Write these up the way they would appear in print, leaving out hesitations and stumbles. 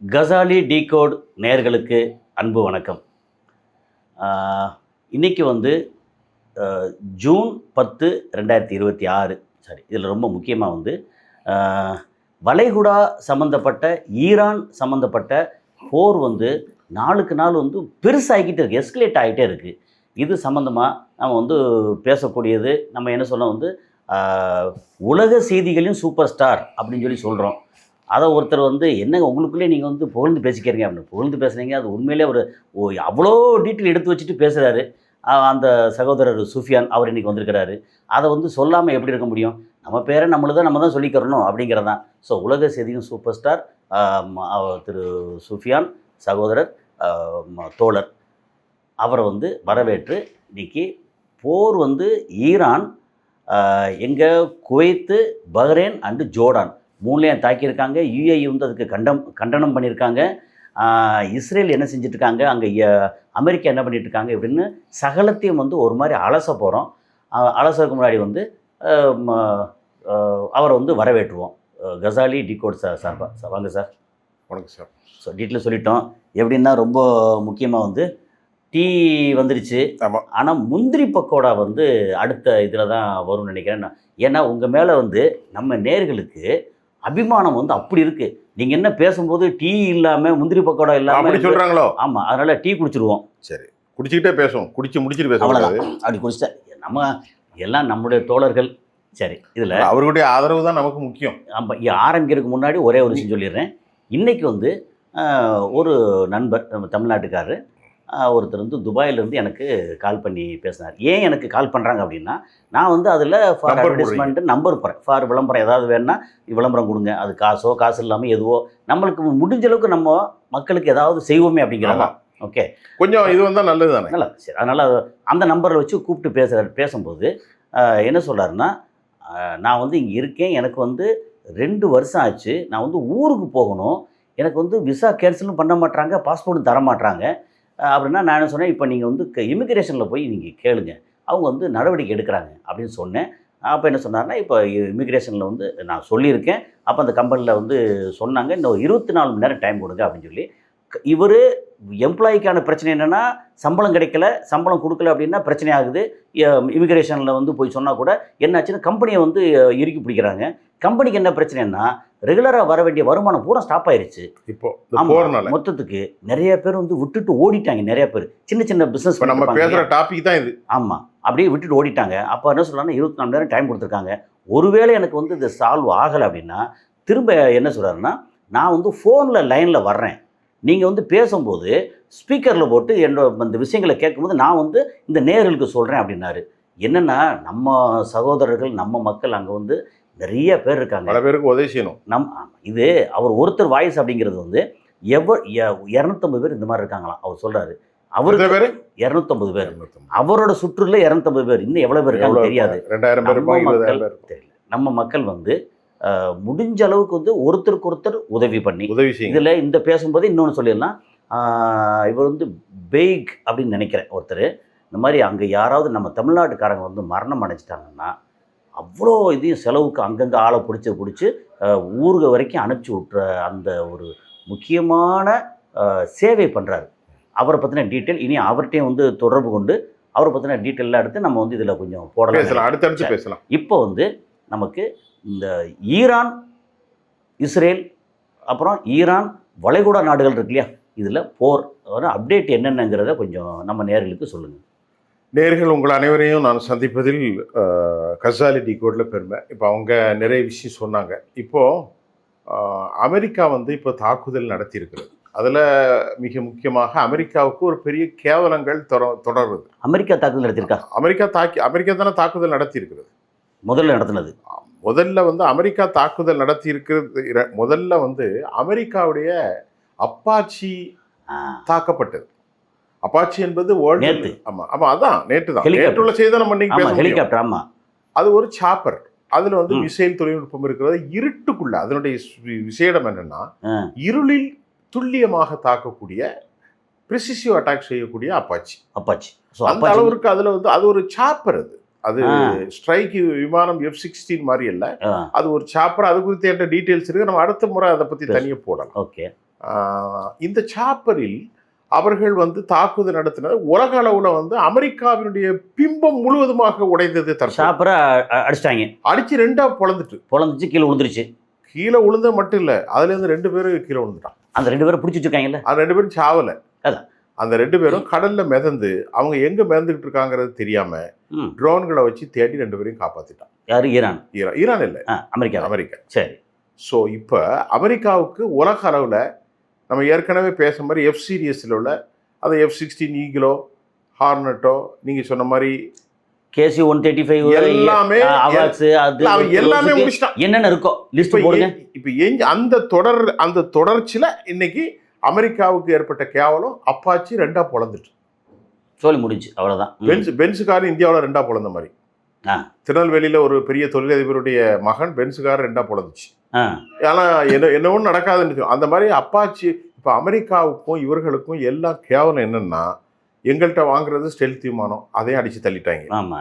Ghazali decode நேயர்களுக்கு அன்பு வணக்கம். இன்னைக்கு வந்து ஜூன் 10, 2026. சரி, இதில் ரொம்ப முக்கியமாக வந்து வளைகுடா சம்மந்தப்பட்ட ஈரான் சம்மந்தப்பட்ட போர் வந்து நாளுக்கு நாள் வந்து பெருசாகிக்கிட்டே இருக்குது, எஸ்கலேட் ஆகிட்டே இருக்குது. இது சம்மந்தமாக நம்ம வந்து பேசக்கூடியது, நம்ம என்ன சொன்னோம் வந்து உலக செய்திகளின் சூப்பர் ஸ்டார் அப்படின்னு சொல்லி சொல்கிறோம். அதை ஒருத்தர் வந்து என்னங்க உங்களுக்குள்ளே நீங்கள் வந்து புகழ்ந்து பேசிக்கிறீங்க அப்படின்னு புகழ்ந்து பேசுனீங்க, அது உண்மையிலே ஒரு அவ்வளோ டீட்டெயில் எடுத்து வச்சுட்டு பேசுகிறாரு. அந்த சகோதரர் சுஃபியான் அவர் இன்றைக்கி வந்திருக்கிறாரு. அதை வந்து சொல்லாமல் எப்படி இருக்க முடியும்? நம்ம பேரை நம்ம தான் சொல்லிக்கிறணும் அப்படிங்கிறதான். ஸோ உலக செய்தியும் சூப்பர் ஸ்டார் திரு சுஃபியான் சகோதரர் தோழர் அவரை வந்து வரவேற்று இன்றைக்கி போர் வந்து ஈரான் எங்கே குவைத்து, பஹ்ரைன் அண்டு ஜோர்டான் மூணுலேயும் தாக்கியிருக்காங்க. யுஏஇ வந்து அதுக்கு கண்டனம் பண்ணியிருக்காங்க. இஸ்ரேல் என்ன செஞ்சிட்ருக்காங்க, அங்கே அமெரிக்கா என்ன பண்ணிகிட்ருக்காங்க இப்படின்னு சகலத்தையும் வந்து ஒரு மாதிரி அலச போகிறோம். அலசறதுக்கு முன்னாடி வந்து அவரை வந்து வரவேற்றுவோம். கசாலி டீகோட் சார்பாக வாங்க சார். வணக்கம் சார். ஸோ டீட்டெயில் சொல்லிட்டோம். எப்படின்னா ரொம்ப முக்கியமாக வந்து டீ வந்துருச்சு. ஆமாம். ஆனால் முந்திரி பக்கோடா வந்து அடுத்த இதில் தான் வரும்னு நினைக்கிறேன். ஏன்னா உங்கள் மேலே வந்து நம்ம நேயர்களுக்கு அபிமானம் வந்து அப்படி இருக்குது. நீங்கள் என்ன பேசும்போது டீ இல்லாமல் முந்திரி பக்கோடா இல்லாமல் சொல்கிறாங்களோ? ஆமாம், அதனால் டீ குடிச்சிடுவோம். சரி, குடிச்சிக்கிட்டே பேசுவோம், முடிச்சுட்டு பேசுவோம். அப்படி குடிச்சிட்டா நம்ம எல்லாம் நம்முடைய தோழர்கள். சரி, இதில் அவர்களுடைய ஆதரவு தான் நமக்கு முக்கியம். நம்ம ஆரம்பிக்கிறதுக்கு முன்னாடி ஒரே ஒரு விஷயம் சொல்லிடுறேன். இன்றைக்கி வந்து ஒரு நண்பர் நம்ம தமிழ்நாட்டுக்காரர் ஒருத்தர் வந்து துபாயிலேருந்து எனக்கு கால் பண்ணி பேசினார். ஏன் எனக்கு கால் பண்ணுறாங்க அப்படின்னா, நான் வந்து அதில் ஃபார் அட்வர்டைஸ்மெண்ட்டு நம்பர் போகிறேன். ஃபார் விளம்பரம் ஏதாவது வேணுன்னா விளம்பரம் கொடுங்க. அது காசு இல்லாமல் எதுவோ நம்மளுக்கு முடிஞ்ச அளவுக்கு நம்ம மக்களுக்கு ஏதாவது செய்வோமே அப்படிங்கிறதா. ஓகே, கொஞ்சம் இது வந்தால் நல்லது தானே. நல்லா சரி. அதனால் அந்த நம்பரில் வச்சு கூப்பிட்டு பேசும்போது என்ன சொல்கிறாருன்னா, நான் வந்து இங்கே இருக்கேன், எனக்கு வந்து 2 வருஷம் ஆச்சு, நான் வந்து ஊருக்கு போகணும், எனக்கு வந்து விசா கேன்சலும் பண்ண மாட்டாங்க, பாஸ்போர்ட்டும் தர மாட்டாங்க அப்படின்னா நான் என்ன சொன்னேன், இப்போ நீங்கள் வந்து இமிக்ரேஷனில் போய் நீங்கள் கேளுங்க, அவங்க வந்து நடவடிக்கை எடுக்கிறாங்க அப்படின்னு சொன்னேன். அப்போ என்ன சொன்னார்னா, இப்போ இமிக்ரேஷனில் வந்து நான் சொல்லியிருக்கேன். அப்போ அந்த கம்பெனியில் வந்து சொன்னாங்க, இன்னும் 24 மணி நேரம் டைம் கொடுங்க அப்படின்னு சொல்லி. இவர் எம்ப்ளாய்க்கான பிரச்சனை என்னென்னா, சம்பளம் கிடைக்கல, சம்பளம் கொடுக்கல அப்படின்னா பிரச்சனை ஆகுது. இமிக்ரேஷனில் வந்து போய் சொன்னால் கூட என்னாச்சுன்னா கம்பெனியை வந்து இறுக்கி பிடிக்கிறாங்க. கம்பெனிக்கு என்ன பிரச்சனைன்னா, ரெகுலராக வர வேண்டிய வருமானம் பூரா ஸ்டாப் ஆயிடுச்சு. இப்போ மொத்தத்துக்கு நிறைய பேர் வந்து விட்டுட்டு ஓடிட்டாங்க. நிறைய பேர் சின்ன பிஸ்னஸ் நம்ம பேசுகிற டாபிக் தான் இது. ஆமாம், அப்படியே விட்டுட்டு ஓடிட்டாங்க. அப்போ என்ன சொல்லலாம்னா 24 மணி நேரம் டைம் கொடுத்துருக்காங்க. ஒருவேளை எனக்கு வந்து இது சால்வ் ஆகலை அப்படின்னா திரும்ப என்ன சொல்கிறாருன்னா, நான் வந்து ஃபோனில் லைனில் வர்றேன், நீங்கள் வந்து பேசும்போது ஸ்பீக்கரில் போட்டு என்னோட இந்த விஷயங்களை கேட்கும்போது நான் வந்து இந்த நேயர்களுக்கு சொல்கிறேன் அப்படின்னாரு. என்னென்னா, நம்ம சகோதரர்கள் நம்ம மக்கள் அங்கே வந்து நிறைய பேர் இருக்காங்க, பல பேருக்கு உதவி செய்யணும். இது அவர் ஒருத்தர் வாய்ஸ் அப்படிங்கிறது வந்து 250 பேர் இந்த மாதிரி இருக்காங்களாம் அவர் சொல்கிறாரு. அவருக்கு பேர் 250 பேர், அவரோட சுற்றுல 250 பேர், இன்னும் எவ்வளோ பேர் இருக்காங்க தெரியாது. 2000 பேர் தெரியல. நம்ம மக்கள் வந்து முடிஞ்ச அளவுக்கு வந்து ஒருத்தருக்கு ஒருத்தர் உதவி செய்யும். இதில் இந்த பேசும்போது இன்னொன்று சொல்லிடலாம். இவர் வந்து பெய்க் அப்படின்னு நினைக்கிறேன் ஒருத்தர், இந்த மாதிரி அங்கே யாராவது நம்ம தமிழ்நாட்டுக்காரங்க வந்து மரணம் அடைஞ்சிட்டாங்கன்னா அவ்வளோ இதையும் செலவுக்கு அங்கங்கே ஆளை பிடிச்சி ஊருக வரைக்கும் அனுப்பிச்சி விட்ற அந்த ஒரு முக்கியமான சேவை பண்ணுறாரு. அவரை பற்றின டீட்டெயில் இனி அவர்கிட்டையும் வந்து தொடர்பு கொண்டு அவரை பற்றின டீட்டெயிலாம் எடுத்து நம்ம வந்து இதில் கொஞ்சம் போடலாம், அடுத்தடுத்து பேசலாம். இப்போ வந்து நமக்கு இந்த ஈரான், இஸ்ரேல், அப்புறம் ஈரான் வளைகுடா நாடுகள் இருக்கு இல்லையா, இதில் போர் அப்டேட் என்னென்னங்கிறத கொஞ்சம் நம்ம நேயர்களுக்கு சொல்லுங்கள். நேயர்கள் உங்கள் அனைவரையும் நான் சந்திப்பதில் கசாலி டீகோடில் பெருமை. இப்போ அவங்க நிறைய விஷயம் சொன்னாங்க. இப்போது அமெரிக்கா வந்து இப்போ தாக்குதல் நடத்தியிருக்கிறது. அதில் மிக முக்கியமாக அமெரிக்காவுக்கு ஒரு பெரிய கேவலங்கள் தொடருது. அமெரிக்கா தாக்குதல் நடத்தியிருக்கா? அமெரிக்கா தானே தாக்குதல் நடத்தியிருக்கிறது. முதல்ல வந்து அமெரிக்கா தாக்குதல் நடத்தியிருக்கிறது. முதல்ல வந்து அமெரிக்காவுடைய அப்பாச்சி தாக்கப்பட்டது. அப்பாச்சி என்பது நேற்று. ஆமாம், அதான் நேற்று தான். நேற்றுள்ள செய்தி நம்ம இன்னைக்கு ஹெலிகாப்டர். ஆமாம், அது ஒரு சாப்பர். அதில் வந்து மிசைல் தொழில்நுட்பம் இருக்கிறது. இருட்டுக்குள்ள அதனுடைய விசேடம் என்னன்னா, இருளில் துல்லியமாக தாக்கக்கூடிய பிரிசிசிவ் அட்டாக் செய்யக்கூடிய அப்பாச்சி. அந்த அளவிற்கு அதில் வந்து அது ஒரு சாப்பர். அது ஸ்ட்ரைக் விமானம் F-16 மாதிரி இல்லை, அது ஒரு சாப்பர். அது குறித்து என்ற டீட்டெயில்ஸ் இருக்கு. நம்ம அடுத்த முறை அதை பற்றி தனியாக போடலாம். ஓகே. இந்த சாப்பரில் அவர்கள் வந்து தாக்குதல் நடத்தினர். உலக அளவுல வந்து அமெரிக்காவினுடைய பிம்பம் முழுவதுமாக உடைந்தது. சாப்பரை அடிச்சிட்டாங்க, அடிச்சு 2ஆ பொழந்துச்சு, கீழே விழுந்துருச்சு. கீழே விழுந்த மட்டும் இல்ல, அதுல இருந்து 2 பேரும் கீழே விழுந்துட்டான். அந்த 2 பேரும் பிடிச்சி வச்சிருக்காங்கல்ல, அந்த 2 பேரும் சாவல. அதான் அந்த 2 பேரும் கடல்ல மிதந்து அவங்க எங்க மிதந்துகிட்டு இருக்காங்கிறது தெரியாம ட்ரோன்களை வச்சு தேடி 2 பேரையும் காப்பாத்திட்டான். யாரு? ஈரான். ஈரான் இல்ல, அமெரிக்கா. சரி. ஸோ இப்போ அமெரிக்காவுக்கு உலக அளவுல நம்ம ஏற்கனவே பேச மாதிரி எஃப் சீரியஸில் உள்ள அது F-16 ஈகிளோ, ஹார்னட்டோ, நீங்க சொன்ன மாதிரி KC-135 எல்லாமே எல்லாமே முடிச்சிட்டான். என்னென்ன இருக்கோ லிஸ்ட் போடுங்க. இப்போ அந்த தொடர்ச்சியில இன்னைக்கு அமெரிக்காவுக்கு ஏற்பட்ட கேவலம் அப்பாச்சி 2ஆ பொழந்துட்டு சொல்லி முடிஞ்சு. அவ்வளவுதான். பென்ஸுக்காரர் இந்தியாவில் 2ஆ பொழந்த மாதிரி. திருநெல்வேலியில ஒரு பெரிய தொழிலதிபருடைய மகன் பென்ஸுக்காரர் 2ஆ பொழந்துச்சு. ஆனா என்ன ஒன்றும் நடக்காதுன்னு அந்த மாதிரி அப்பாச்சி. இப்போ அமெரிக்காவுக்கும் இவர்களுக்கும் எல்லாம் கேவலம் என்னன்னா, எங்கள்கிட்ட வாங்குறது ஸ்டெல்த் விமானம், அதையும் அடிச்சு தள்ளிட்டாங்க. ஆமா,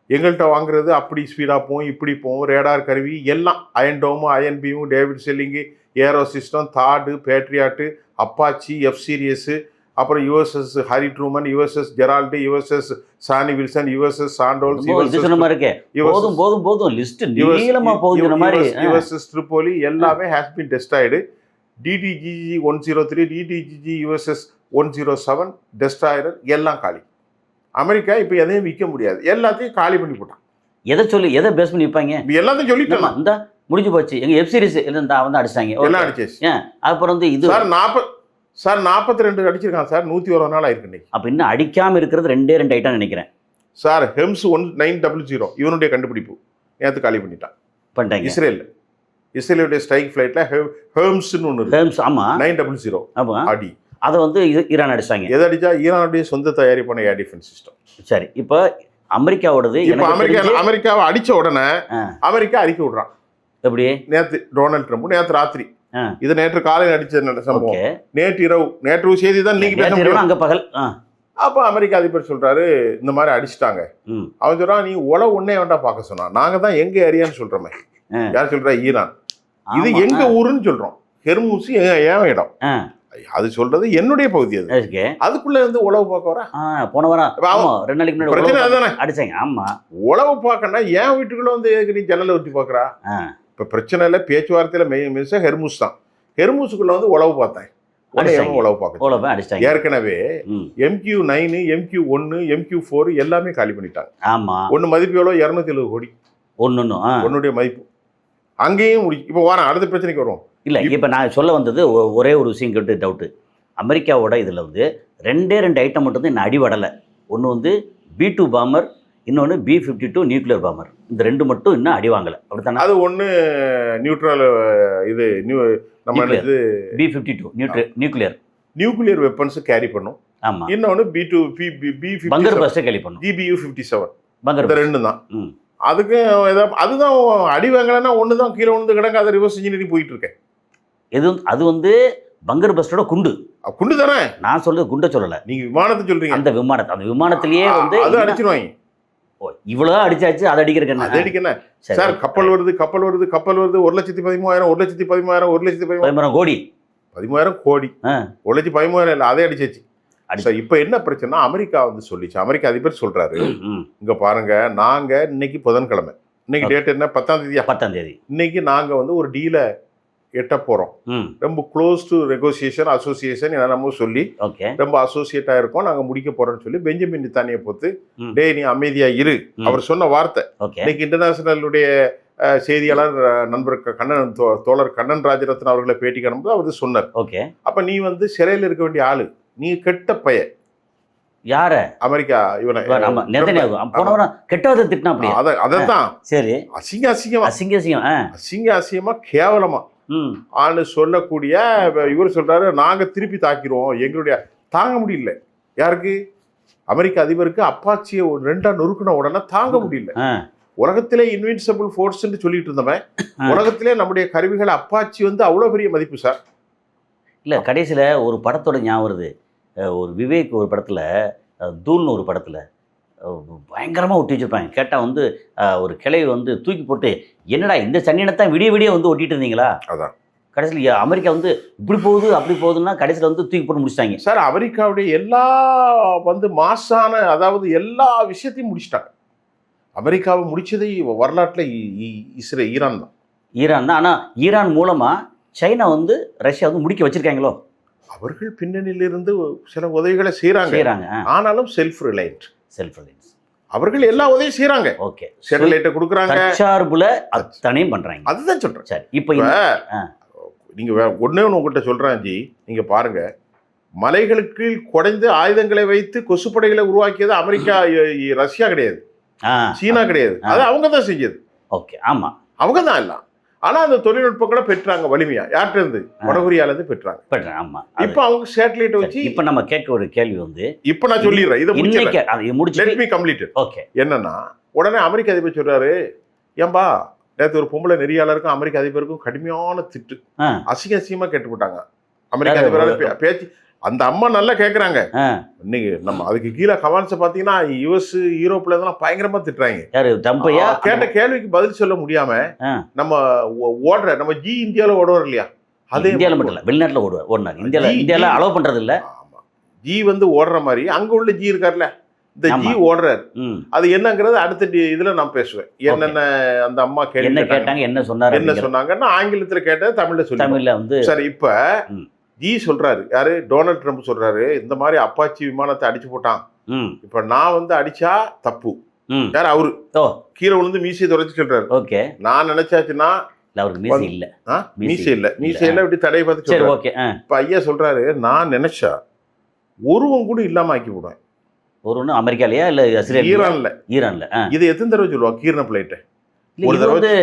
எங்கள்கிட்ட வாங்குறது அப்படி ஸ்பீடா போகும், இப்படி போகும், ரேடார் கருவி எல்லாம் iron dome, iron beam, David sling, arrow system, தாடு, பேட்ரியாட்டு, அப்பாச்சி, எஃப் சீரியஸு, அப்புறம் USS Harry Truman, USS Gerald, USS சானி வில்சன், யுஎஸ்எஸ் சாண்டோல்ஸ், யுஎஸ்எஸ் ட்ரிபோலி எல்லாமே has been destroyed. DDGG 103, DDGG USS 107 destroyer எல்லாம் காலி. அமெரிக்கா இப்போ எதையும் விற்க முடியாது, எல்லாத்தையும் காலி பண்ணி போட்டான். எதை பேஸ் பண்ணி விற்பாங்க? எல்லாத்தையும் சொல்லிட்டோம். இந்த முடிஞ்சு போச்சு. எங்க வெப் சீரிஸ் வந்து அடிச்சாங்க, எல்லாம் அடிச்சாச்சு. அப்புறம் வந்து இது சார் 42 அடிச்சிருக்கான் சார். 101 நாள் ஆயிருக்கு இன்னைக்கு. அப்ப இன்னும் அடிக்காம இருக்கிறது 2 ஐட்டம் நினைக்கிறேன் சார். ஹெம்ஸ் 1900 இவனுடைய கண்டுபிடிப்பு நேற்று காலி பண்ணிட்டான். இஸ்ரேலுடைய ஸ்ட்ரைக் ஃபிளைட்ல ஹெம்ஸ்னு ஒன்று இருக்கு. ஆமா, 900 அடி. அதை வந்து ஈரான் அடிச்சாங்க. எதை அடிச்சா? ஈரானுடைய சொந்த தயாரிப்பான ஏர் டிஃபென்ஸ் சிஸ்டம். சரி, இப்போ அமெரிக்காவோடது. அமெரிக்காவை அடிச்ச உடனே அமெரிக்கா அறிக்கை விடுறான். எப்படி? நேற்று டொனால்ட் ட்ரம்ப் நேற்று ராத்திரி, இது நேற்று காலையில் அடிச்ச சம்பவம். நேற்று செய்தி தான் நீங்க பேச அங்க பகல். அப்ப அமெரிக்க அதிபர் சொல்றாரு, இந்த மாதிரி அடிச்சுட்டாங்க. அவன் சொல்றான், நீ உலக ஒன்னே வேண்டாம் பார்க்க சொன்னா, நாங்க தான் எங்க ஏரியான்னு சொல்றோமே. யார் சொல்றா? ஈரான். இது எங்க ஊருன்னு சொல்றோம். ஹெர்மூஸ் ஏன் இடம், அது சொல்றது என்னுடைய பகுதி. அது அதுக்குள்ள இருந்து உளவு பார்க்க வர போன வாரம் 2 நாளைக்கு முன்னாடி பிரச்சனை அதுதானே அடிச்சாங்க. ஆமா, உளவு பார்க்கனா ஏன் வீட்டுக்குள்ள வந்து நீ ஜன்னலை ஊற்றி பாக்குறா? இப்ப பிரச்சனை இல்லை, பேச்சுவார்த்தையில மிஸ் ஹெர்மூஸ் தான். ஹெர்மூஸுக்குள்ள வந்து உளவு பார்த்தேன், உளவு பார்க்க. ஏற்கனவே MQ-9, MQ-1, MQ-4 எல்லாமே காலி பண்ணிட்டாங்க. ஆமா, ஒன்னு மதிப்பு எவ்வளவு? 270 கோடி. ஒன்னுடைய மதிப்பு அங்கேயும் முடிச்சு. இப்போ வாரம் அடுத்த பிரச்சனைக்கு வரும். இல்லை, இப்போ நான் சொல்ல வந்தது ஒரே ஒரு விஷயம் கேட்டு டவுட்டு. அமெரிக்காவோட இதில் வந்து 2 ஐட்டம் மட்டும் தான் இன்னும் அடிபடலை. ஒன்று வந்து B-2 பாமர், இன்னொன்று B-52 நியூக்ளியர் பாமர். இந்த 2 மட்டும் இன்னும் அடி வாங்கலை, அப்படித்தானே? அது ஒன்று நியூட்ரல், இது நம்ம இது B-52 நியூக்ளியர் வெப்பன்ஸ் கேரி பண்ணும். ஆமாம். இன்னொன்று B-2 பங்கர் பஸ்ட்டை கேரி பண்ணும். GBU-57 பங்கர். இந்த 2 தான். அதுக்கு அதுதான் அடி வாங்கலைன்னா ஒன்று தான் கீழே வந்து கிடங்க. அதை ரிவர்ஸ் இன்ஜினியரிங் போயிட்டு இருக்கேன். அது வந்து பங்கர் பஸ்டோட குண்டு தானே. நான் சொல்றது குண்டை சொல்லலை, நீங்க விமானத்தை சொல்றீங்க. அந்த விமானத்திலேயே வந்து அது அடிச்சிருவாங்க. இவ்வளோ அடிச்சாச்சு, அதை அடிக்கிறேன். அது அடிக்கணும் சார். கப்பல் வருது 1,13,000 1,13,000 கோடி 13,000 கோடி 1,13,000 இல்லை, அதை அடிச்சாச்சு. இப்ப என்ன பிரச்சனை? அமெரிக்கா வந்து சொல்லிச்சு, அமெரிக்க அதிபர் சொல்றாரு, இங்க பாருங்க, நாங்க இன்னைக்கு புதன்கிழமை, இன்னைக்கு டேட் என்ன? 10ஆம் தேதி. இன்னைக்கு நாங்க வந்து ஒரு டீல எட்ட போறோம். ரொம்ப க்ளோஸ் டு நெகோசியேஷன், அசோசியேஷன் என்னமோ சொல்லி ரொம்ப அசோசியேட்டா இருக்கோம், நாங்க முடிக்க போறோம்னு சொல்லி பெஞ்சமின் நெத்தன்யாஹூ போத்து, டே நீ அமைதியா இரு, அவர் சொன்ன வார்த்தை. இன்னைக்கு இன்டர்நேஷனலுடைய செய்தியாளர் நண்பர் தோழர் கண்ணன் ராஜரத்னம் அவர்களை பேட்டி காணும்போது அவர் சொன்னார், அப்ப நீ வந்து சிறையில் இருக்க வேண்டிய ஆளு, நீ கெட்ட பைய. யார? அமெரிக்கா இவனை கெட்டதை திட்டினா அப்படியே. அதான் சரி, அசிங்கமா கேவலமா ஆளு சொல்லக்கூடிய இவர் சொல்றாரு, நாங்க திருப்பி தாக்கிடுவோம், எங்களுடைய தாங்க முடியல. யாருக்கு? அமெரிக்க அதிபருக்கு அப்பாச்சியை 2ஆ நொறுக்குன உடனே தாங்க முடியல. உலகத்திலே இன்வின்சிபிள் ஃபோர்ஸ் சொல்லிட்டு இருந்தவன், உலகத்திலே நம்முடைய கருவிகள் அப்பாச்சி வந்து அவ்வளவு பெரிய மதிப்பு சார். இல்லை, கடைசியில் ஒரு படத்தோட ஞாபகம் வருது. ஒரு விவேக் ஒரு படத்தில், தூள்னு ஒரு படத்தில் பயங்கரமாக ஒட்டி வச்சுருப்பாங்க. கேட்டால் வந்து ஒரு கிளை வந்து தூக்கி போட்டு, என்னடா இந்த சன்னியனைத்தான் விடிய வந்து ஒட்டிட்டு இருந்தீங்களா? அதான் கடைசியில் அமெரிக்கா வந்து இப்படி போகுது அப்படி போகுதுன்னா கடைசியில் வந்து தூக்கி போட்டு முடிச்சிட்டாங்க. சார் அமெரிக்காவுடைய எல்லா மாசான அதாவது எல்லா விஷயத்தையும் முடிச்சிட்டாங்க. அமெரிக்காவை முடிச்சது வரலாற்றில் ஈரான் தான். ஈரான் தான். ஆனால் ஈரான் மூலமாக சைனா வந்து ரஷ்யா வந்து முடிக்க வச்சிருக்காங்களோ? அவர்கள் பின்னணியிலிருந்து சில உதவிகளை செய்கிறாங்க. ஆனாலும் செல்ஃப் ரிலையன்ட். அவர்கள் எல்லா உதவியும் செய்கிறாங்க. ஓகே, சேட்டலைட்டை கொடுக்குறாங்க, சார்புல அத்தனையும் பண்ணுறாங்க. அதுதான் சொல்கிறேன். சரி, இப்போ நீங்கள் ஒன்றே உங்கள்கிட்ட சொல்கிறேன் ஜி, நீங்கள் பாருங்கள், மலைகளுக்கு குடைந்து ஆயுதங்களை வைத்து கொசுப்படைகளை உருவாக்கியது அமெரிக்கா, ரஷ்யா கிடையாது, சீனா கிடையாது. அது அவங்க தான் செஞ்சது. ஓகே, ஆமாம், அவங்க தான் எல்லாம். ஆனால் அந்த தொழில்நுட்பங்களை பெற்றாங்க வலிமையா. யார்கிட்ட இருந்து? வடகொரியாலேருந்து பெற்றாங்க. ஆமாம். இப்போ அவங்க சேட்டலைட்டை வச்சு. இப்போ நம்ம கேட்க ஒரு கேள்வி வந்து, இப்போ நான் சொல்லிடுறேன், இதை முடிச்சு லெட் மீ கம்ப்ளீட். ஓகே, என்னன்னா உடனே அமெரிக்க அதிபர் சொல்றாரு, ஏன்பா நேற்று ஒரு பொம்பளை நெறியாளருக்கும் அமெரிக்க அதிபருக்கும் கடுமையான திட்டு, அசிங்கமா கேட்டு போட்டாங்க. அமெரிக்க அதிபரால பேச்சு அந்த அம்மா நல்லா கேட்குறாங்க. இன்னைக்கு நம்ம அதுக்கு கீழே கமெண்ட்ஸை பார்த்தீங்கன்னா யூஎஸ் யூரோப்ல இதெல்லாம் பயங்கரமா திட்டுறாங்க. கேட்ட கேள்விக்கு பதில் சொல்ல முடியாம நம்ம நம்ம ஜி இந்தியாவில் ஓடுவார் இல்லையா, அதே இந்தியாவில் மட்டும் இல்லை, வெளிநாட்டில் ஓடுவார். இந்தியாவில் அலோவ் பண்றது இல்லை. ஆமா, ஜி வந்து ஓடுற மாதிரி அங்க உள்ள ஜி இருக்கார்ல, இந்த ஜி ஓடுறாரு. அது என்னங்கிறது அடுத்த இதுல நான் பேசுவேன். என்னென்ன அந்த அம்மா என்ன கேட்டாங்க, என்ன சொன்னாங்கன்னா ஆங்கிலத்துல கேட்டது தமிழ்ல சொல்லி. தமிழ்ல வந்து சரி, இப்ப ஜி சொல்றாரு, யாரு, டொனால்ட் ட்ரம்ப் சொல்றாரு, இந்த மாதிரி அப்பாச்சி விமானத்தை அடிச்சு போட்டான், இப்ப நான் வந்து அடிச்சா தப்பு. யார்? அவரு கீழே விழுந்து மீசையை துரைச்சு சொல்றாரு. ஓகே, நான் நினைச்சாச்சுன்னா மீசை இல்ல இப்படி தடையை பார்த்து சொல்றாரு. இப்ப ஐயா சொல்றாரு, நான் நினைச்சா ஒருவன் கூட இல்லாம ஆக்கி விடுவேன். ஒருவன் அமெரிக்காலயா இல்ல ஈரான்ல இது எத்தனை தடவை சொல்லுவா கீரண பிளேட்டு? ஒரு தடவை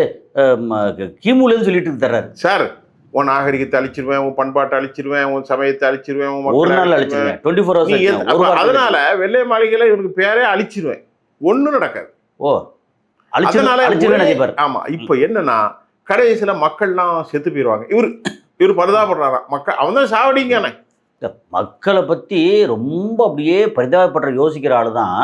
கிமுலன்னு சொல்லிட்டு தர்றாரு. சார், உன் நாகரிகத்தை அழிச்சிருவேன், உன் பண்பாட்டை அழிச்சிருவேன், உன் சமயத்தை அழிச்சிருவேன், ஒரு நாள் அழிச்சிருவேன், 24 hours. அதனால வெள்ளை மாளிகையில இவனுக்கு பேரே அழிச்சிருவேன், ஒண்ணும் நடக்காது. ஆமா, இப்ப என்னன்னா கடைசியில மக்கள்லாம் செத்து போயிருவாங்க. இவரு பரிதாபப்படுறாராம், மக்கள் அவன் தான் சாவடிங்க. மக்களை பத்தி ரொம்ப அப்படியே பரிதாபப்படுற யோசிக்கிற ஆளு தான்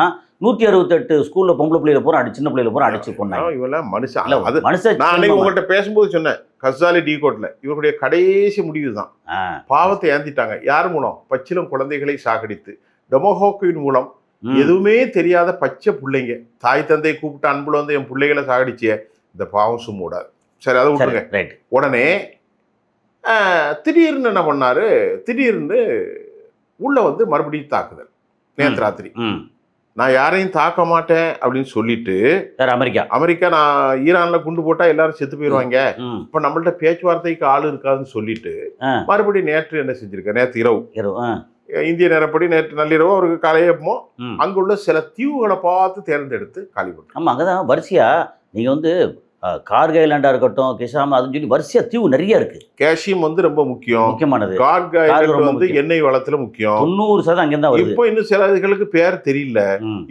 168 ஸ்கூல்ல பொம்பளை பிள்ளைல போற சின்ன பிள்ளைல போற அடிச்சு கொண்டாங்க. இவெல்லாம் மனுஷன். நான் அன்னைக்கு உங்கள்கிட்ட பேசும்போது சொன்னேன், கசாலி டீ கோட்ல இவருடைய கடைசி முடிவு தான். பாவத்தை ஏந்திட்டாங்க. யார் மூலம்? பச்சிலம் குழந்தைகளை சாகடித்து, டெமோஹோக்கின் மூலம் எதுவுமே தெரியாத பச்சை பிள்ளைங்க, தாய் தந்தை கூப்பிட்டு அன்புல வந்து என் பிள்ளைகளை சாகடிச்சிய இந்த பாவம் சும்மூடாது. சரி, அதை விட்டுருங்க. உடனே திடீர்னு என்ன பண்ணாரு, திடீர்னு உள்ள வந்து மறுபடியும் தாக்குதல். நேற்று ராத்திரி நான் யாரையும் தாக்க மாட்டேன் அப்படின்னு சொல்லிட்டு அமெரிக்கா நான் ஈரான்ல குண்டு போட்டா எல்லாரும் செத்து போயிருவாங்க, இப்ப நம்மள்ட்ட பேச்சுவார்த்தைக்கு ஆள் இருக்காதுன்னு சொல்லிட்டு மறுபடியும் நேற்று என்ன செஞ்சிருக்க, நேற்று இரவு இந்திய நேரப்படி நேற்று நள்ளிரவு அவருக்கு காலையப்போ அங்குள்ள சில தீவுகளை பார்த்து தேர்ந்தெடுத்து காலி பண்ணு. ஆமா, அங்கதான் வரிசையா நீங்க வந்து கார்கை ஐலாண்டா இருக்கட்டும், கிஷாம், அதுன்னு சொல்லி வரிசையா தீவு நிறைய இருக்கு. கேஷியம் வந்து ரொம்ப முக்கியமானது. கார்கை ஐலாண்ட் வந்து எண்ணெய் வளத்துல முக்கியம். 90% அங்கிருந்தா வருது. இப்போ இன்னும் சில இதுகளுக்கு பேர் தெரியல.